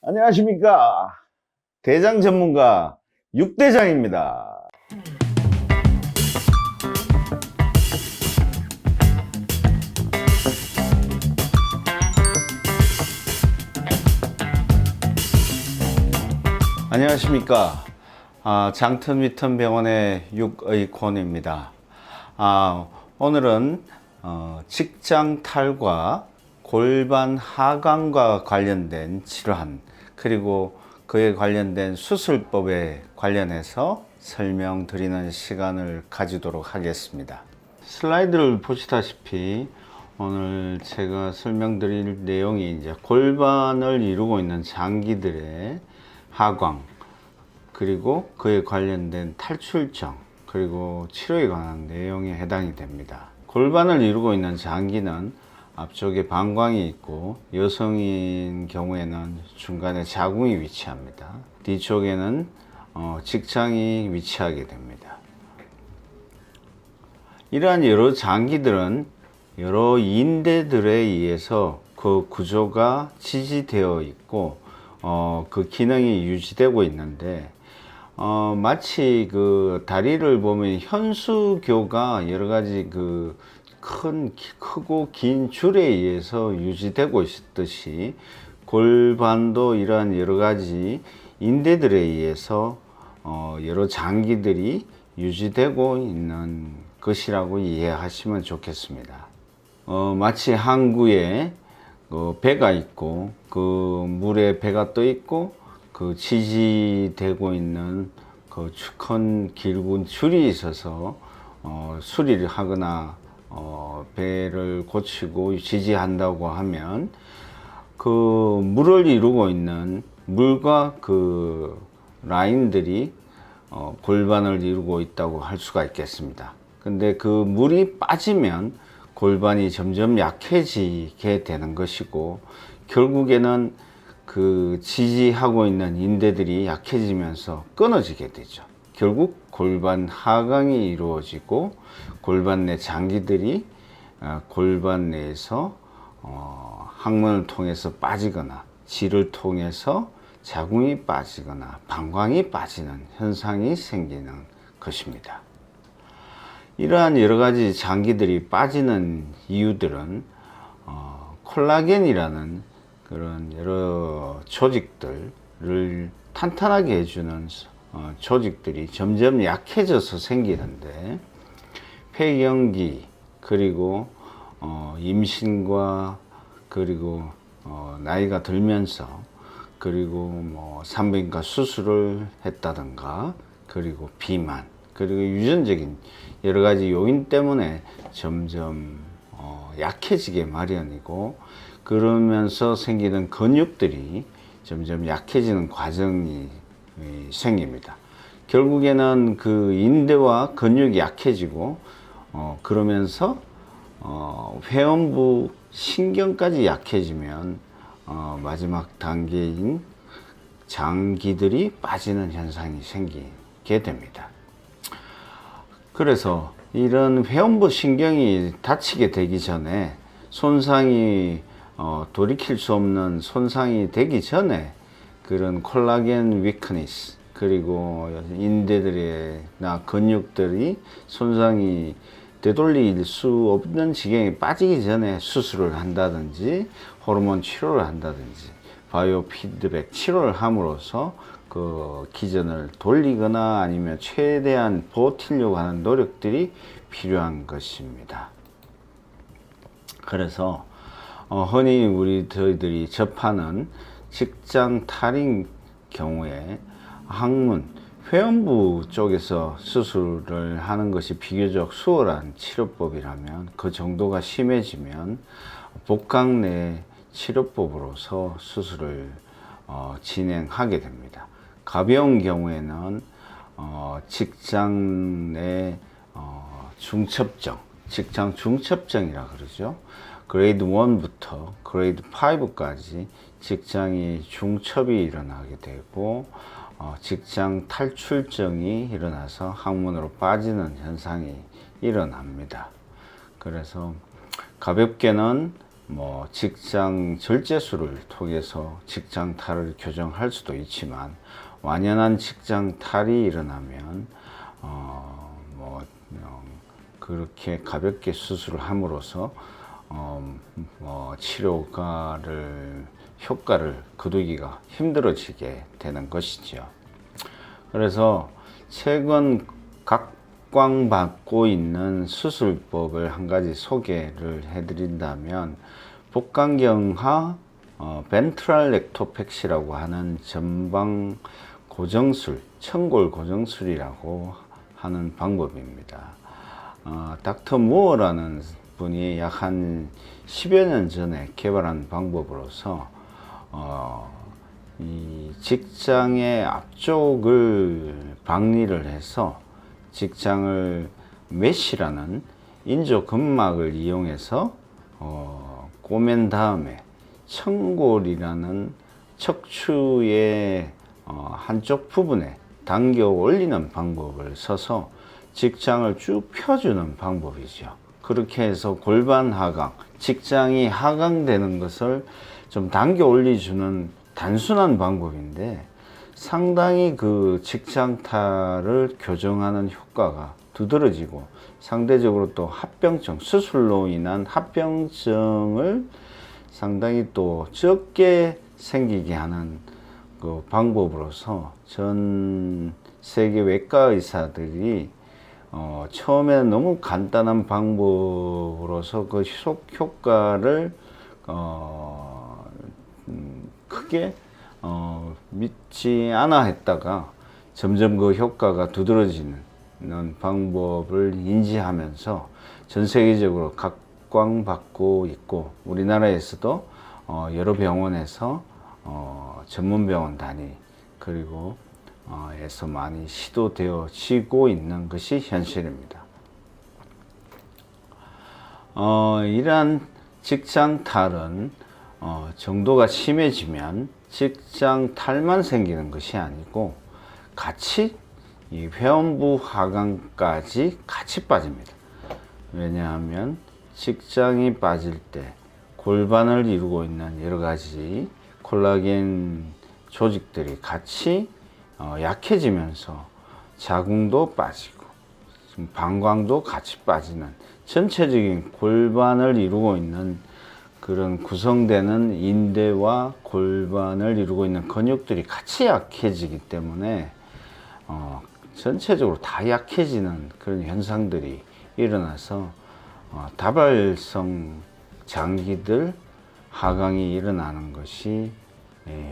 안녕하십니까. 대장 전문가 육대장입니다. 안녕하십니까. 장튼 위튼 병원의 육의권입니다. 오늘은 직장 탈과 골반 하강과 관련된 질환, 그리고 그에 관련된 수술법에 관련해서 설명드리는 시간을 가지도록 하겠습니다. 슬라이드를 보시다시피 오늘 제가 설명드릴 내용이 이제 골반을 이루고 있는 장기들의 하강, 그리고 그에 관련된 탈출증, 그리고 치료에 관한 내용에 해당이 됩니다. 골반을 이루고 있는 장기는 앞쪽에 방광이 있고, 여성인 경우에는 중간에 자궁이 위치합니다. 뒤쪽에는 직장이 위치하게 됩니다. 이러한 여러 장기들은 여러 인대들에 의해서 그 구조가 지지되어 있고 그 기능이 유지되고 있는데, 마치 그 다리를 보면 현수교가 여러 가지 그 크고 긴 줄에 의해서 유지되고 있듯이, 골반도 이러한 여러 가지 인대들에 의해서 여러 장기들이 유지되고 있는 것이라고 이해하시면 좋겠습니다. 마치 항구에 배가 있고, 그 물에 배가 떠 있고, 그 지지되고 있는 그 큰 길고 줄이 있어서 수리를 하거나 배를 고치고 지지한다고 하면, 그 물을 이루고 있는 물과 그 라인들이 골반을 이루고 있다고 할 수가 있겠습니다. 근데 그 물이 빠지면 골반이 점점 약해지게 되는 것이고, 결국에는 그 지지하고 있는 인대들이 약해지면서 끊어지게 되죠. 결국 골반 하강이 이루어지고, 골반 내 장기들이 골반 내에서 항문을 통해서 빠지거나, 질을 통해서 자궁이 빠지거나 방광이 빠지는 현상이 생기는 것입니다. 이러한 여러 가지 장기들이 빠지는 이유들은 콜라겐이라는 그런 여러 조직들을 탄탄하게 해주는 조직들이 점점 약해져서 생기는데, 폐경기, 그리고 임신과, 그리고 나이가 들면서, 그리고 뭐 산부인과 수술을 했다든가, 그리고 비만, 그리고 유전적인 여러 가지 요인 때문에 점점 약해지게 마련이고, 그러면서 생기는 근육들이 점점 약해지는 과정이 생깁니다. 결국에는 그 인대와 근육이 약해지고, 그러면서 회음부 신경까지 약해지면 마지막 단계인 장기들이 빠지는 현상이 생기게 됩니다. 그래서 이런 회음부 신경이 다치게 되기 전에, 손상이 돌이킬 수 없는 손상이 되기 전에, 그런 콜라겐 위크니스, 그리고 인대들이나 근육들이 손상이 되돌릴 수 없는 지경에 빠지기 전에 수술을 한다든지, 호르몬 치료를 한다든지, 바이오 피드백 치료를 함으로써 그 기전을 돌리거나 아니면 최대한 버티려고 하는 노력들이 필요한 것입니다. 그래서 흔히 저희들이 접하는 직장 탈인 경우에 항문, 회음부 쪽에서 수술을 하는 것이 비교적 수월한 치료법이라면, 그 정도가 심해지면 복강 내 치료법으로서 수술을 진행하게 됩니다. 가벼운 경우에는 직장 내 중첩증, 직장 중첩증이라 그러죠. 그레이드 1부터 그레이드 5까지 직장이 중첩이 일어나게 되고, 직장 탈출증이 일어나서 항문으로 빠지는 현상이 일어납니다. 그래서 가볍게는 뭐 직장 절제술을 통해서 직장 탈을 교정할 수도 있지만, 완연한 직장 탈이 일어나면 그렇게 가볍게 수술을 함으로써 효과를 거두기가 힘들어지게 되는 것이죠. 그래서 최근 각광받고 있는 수술법을 한 가지 소개를 해드린다면, 복강경화 벤트럴 렉토팩시라고 하는 전방 고정술, 천골 고정술이라고 하는 방법입니다. 닥터 무어라는 분이 약 한 10여 년 전에 개발한 방법으로서 이 직장의 앞쪽을 박리를 해서 직장을 메쉬라는 인조근막을 이용해서 꼬맨 다음에 천골이라는 척추의 한쪽 부분에 당겨 올리는 방법을 써서 직장을 쭉 펴주는 방법이죠. 그렇게 해서 골반 하강, 직장이 하강되는 것을 좀 당겨 올려주는 단순한 방법인데, 상당히 그 직장탈을 교정하는 효과가 두드러지고, 상대적으로 또 합병증, 수술로 인한 합병증을 상당히 또 적게 생기게 하는 그 방법으로서 전 세계 외과 의사들이 처음에는 너무 간단한 방법으로서 그 효과를 크게 믿지 않아 했다가, 점점 그 효과가 두드러지는 방법을 인지하면서 전 세계적으로 각광받고 있고, 우리나라에서도 여러 병원에서 전문 병원 단위 그리고 에서 많이 시도되어지고 있는 것이 현실입니다. 이러한 직장 탈은 정도가 심해지면 직장 탈만 생기는 것이 아니고, 같이 이 회원부 하강까지 같이 빠집니다. 왜냐하면 직장이 빠질 때 골반을 이루고 있는 여러 가지 콜라겐 조직들이 같이 약해지면서 자궁도 빠지고 방광도 같이 빠지는, 전체적인 골반을 이루고 있는 그런 구성되는 인대와 골반을 이루고 있는 근육들이 같이 약해지기 때문에 전체적으로 다 약해지는 그런 현상들이 일어나서 다발성 장기들 하강이 일어나는 것이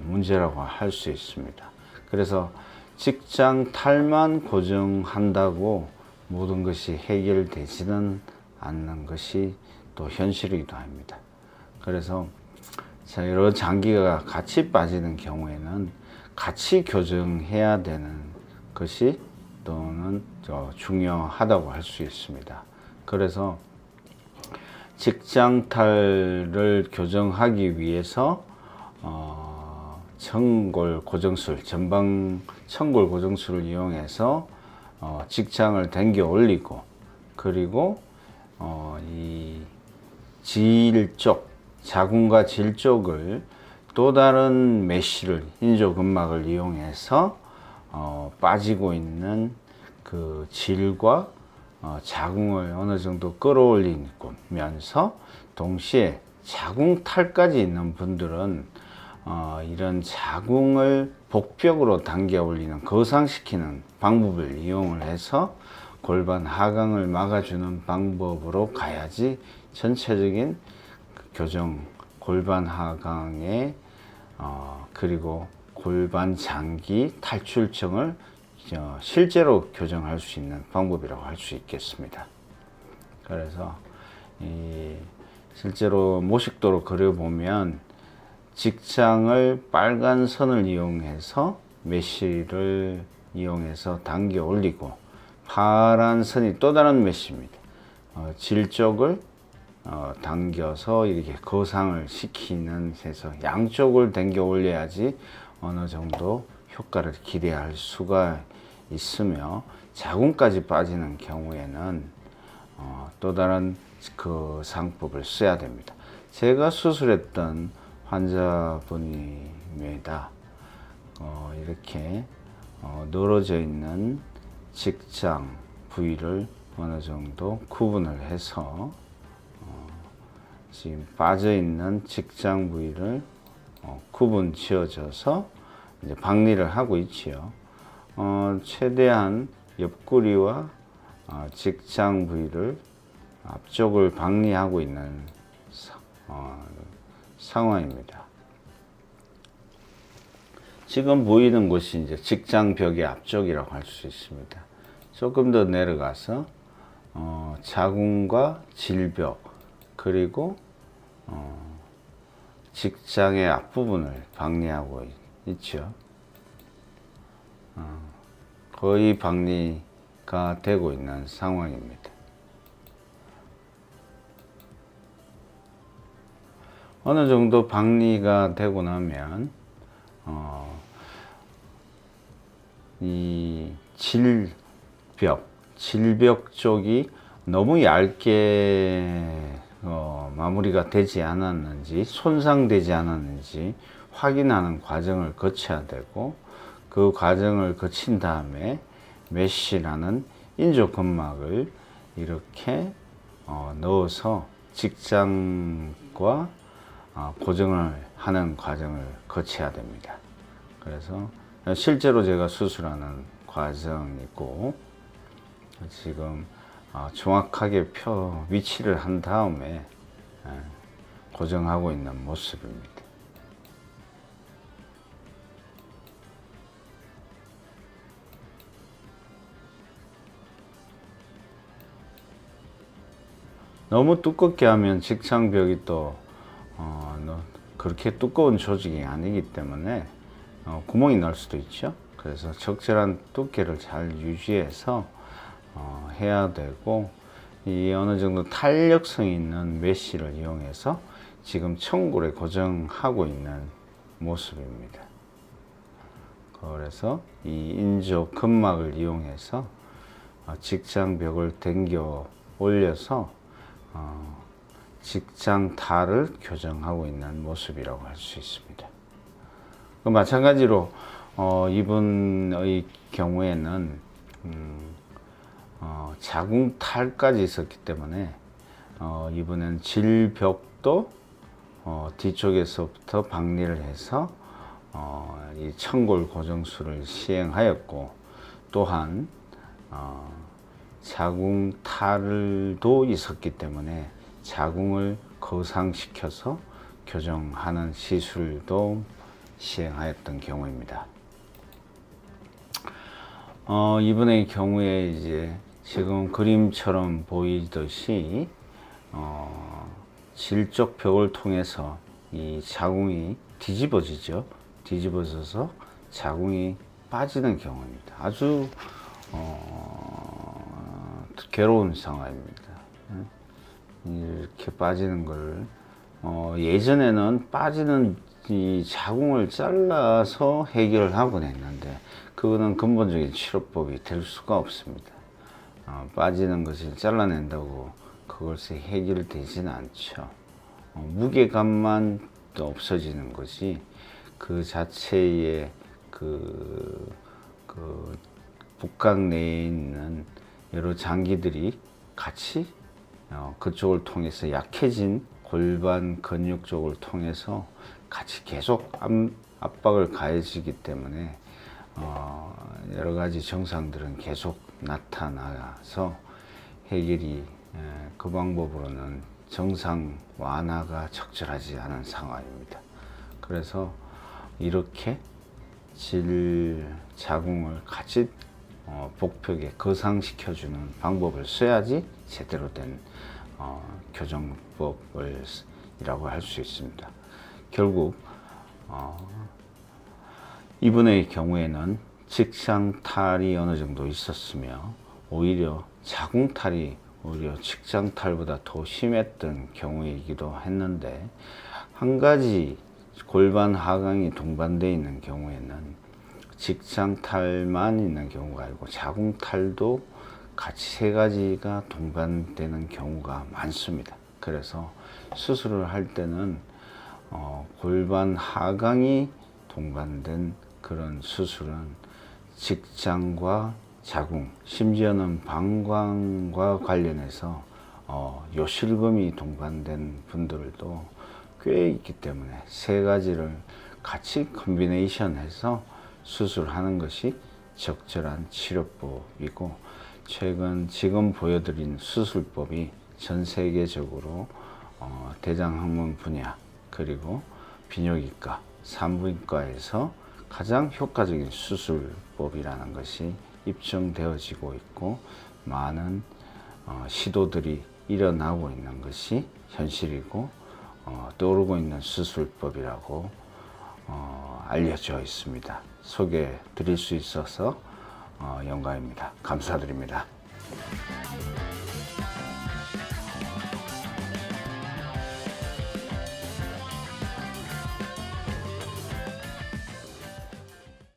문제라고 할 수 있습니다. 그래서 직장 탈만 고정한다고 모든 것이 해결되지는 않는 것이 또 현실이기도 합니다. 그래서 여러 장기가 같이 빠지는 경우에는 같이 교정해야 되는 것이 또는 중요하다고 할 수 있습니다. 그래서 직장탈을 교정하기 위해서 천골 고정술, 전방 천골 고정술을 이용해서 직장을 당겨 올리고, 그리고 이 질 쪽, 자궁과 질 쪽을 또 다른 메쉬를, 인조근막을 이용해서 빠지고 있는 그 질과 자궁을 어느 정도 끌어올리면서, 동시에 자궁탈까지 있는 분들은 이런 자궁을 복벽으로 당겨 올리는, 거상시키는 방법을 이용을 해서 골반 하강을 막아주는 방법으로 가야지 전체적인 교정, 골반 하강에 그리고 골반 장기 탈출증을 실제로 교정할 수 있는 방법이라고 할 수 있겠습니다. 그래서 실제로 모식도로 그려보면, 직장을 빨간 선을 이용해서 메쉬를 이용해서 당겨 올리고, 파란 선이 또 다른 메쉬입니다. 질 쪽을 당겨서 이렇게 거상을 시키는 해서 양쪽을 당겨 올려야지 어느 정도 효과를 기대할 수가 있으며, 자궁까지 빠지는 경우에는 또 다른 그 상법을 써야 됩니다. 제가 수술했던 환자분입니다. 이렇게 늘어져 있는 직장 부위를 어느 정도 구분을 해서 지금 빠져 있는 직장 부위를 구분 지어져서 이제 박리를 하고 있지요. 최대한 옆구리와 직장 부위를 앞쪽을 박리하고 있는 상황입니다. 지금 보이는 곳이 이제 직장벽의 앞쪽이라고 할 수 있습니다. 조금 더 내려가서 자궁과 질벽 그리고 직장의 앞부분을 박리하고 있죠. 거의 박리가 되고 있는 상황입니다. 어느 정도 박리가 되고 나면 이 질벽 쪽이 너무 얇게 마무리가 되지 않았는지, 손상되지 않았는지 확인하는 과정을 거쳐야 되고, 그 과정을 거친 다음에 메쉬라는 인조근막을 이렇게 넣어서 직장과 고정을 하는 과정을 거쳐야 됩니다. 그래서 실제로 제가 수술하는 과정이고, 지금 정확하게 위치를 한 다음에 고정하고 있는 모습입니다. 너무 두껍게 하면 직장벽이 또 그렇게 두꺼운 조직이 아니기 때문에 구멍이 날 수도 있죠. 그래서 적절한 두께를 잘 유지해서 해야 되고, 이 어느 정도 탄력성이 있는 메쉬를 이용해서 지금 청골에 고정하고 있는 모습입니다. 그래서 이 인조 근막을 이용해서 직장벽을 당겨 올려서 직장탈을 교정하고 있는 모습이라고 할 수 있습니다. 마찬가지로 이분의 경우에는 자궁탈까지 있었기 때문에 이분은 질벽도 뒤쪽에서부터 박리를 해서 이 청골 고정술을 시행하였고, 또한 자궁탈도 있었기 때문에 자궁을 거상시켜서 교정하는 시술도 시행하였던 경우입니다. 이분의 경우에 이제 지금 그림처럼 보이듯이 질적 벽을 통해서 이 자궁이 뒤집어지죠. 뒤집어져서 자궁이 빠지는 경우입니다. 아주 괴로운 상황입니다. 이렇게 빠지는 걸 예전에는 빠지는 이 자궁을 잘라서 해결을 하곤 했는데, 그거는 근본적인 치료법이 될 수가 없습니다. 빠지는 것을 잘라낸다고 그것이 해결되지는 않죠. 무게감만 없어지는 것이, 그 자체의 복각 내에 있는 여러 장기들이 같이 그쪽을 통해서 약해진 골반 근육 쪽을 통해서 같이 계속 압박을 가해지기 때문에 여러 가지 증상들은 계속 나타나서 해결이 그 방법으로는 정상 완화가 적절하지 않은 상황입니다. 그래서 이렇게 자궁을 같이 복벽에 거상시켜주는 방법을 써야지 제대로 된 교정법이라고 할 수 있습니다. 결국 이분의 경우에는 직장탈이 어느 정도 있었으며, 오히려 자궁탈이 오히려 직장탈보다 더 심했던 경우이기도 했는데, 한 가지 골반 하강이 동반되어 있는 경우에는 직장탈만 있는 경우가 아니고 자궁탈도 같이 세 가지가 동반되는 경우가 많습니다. 그래서 수술을 할 때는 골반 하강이 동반된 그런 수술은 직장과 자궁, 심지어는 방광과 관련해서 요실금이 동반된 분들도 꽤 있기 때문에 세 가지를 같이 컨비네이션해서 수술하는 것이 적절한 치료법이고, 지금 보여드린 수술법이 전 세계적으로 대장학문 분야 그리고 비뇨기과, 산부인과에서 가장 효과적인 수술법이라는 것이 입증되어지고 있고, 많은 시도들이 일어나고 있는 것이 현실이고 떠오르고 있는 수술법이라고 알려져 있습니다. 소개해 드릴 수 있어서 영광입니다. 감사드립니다.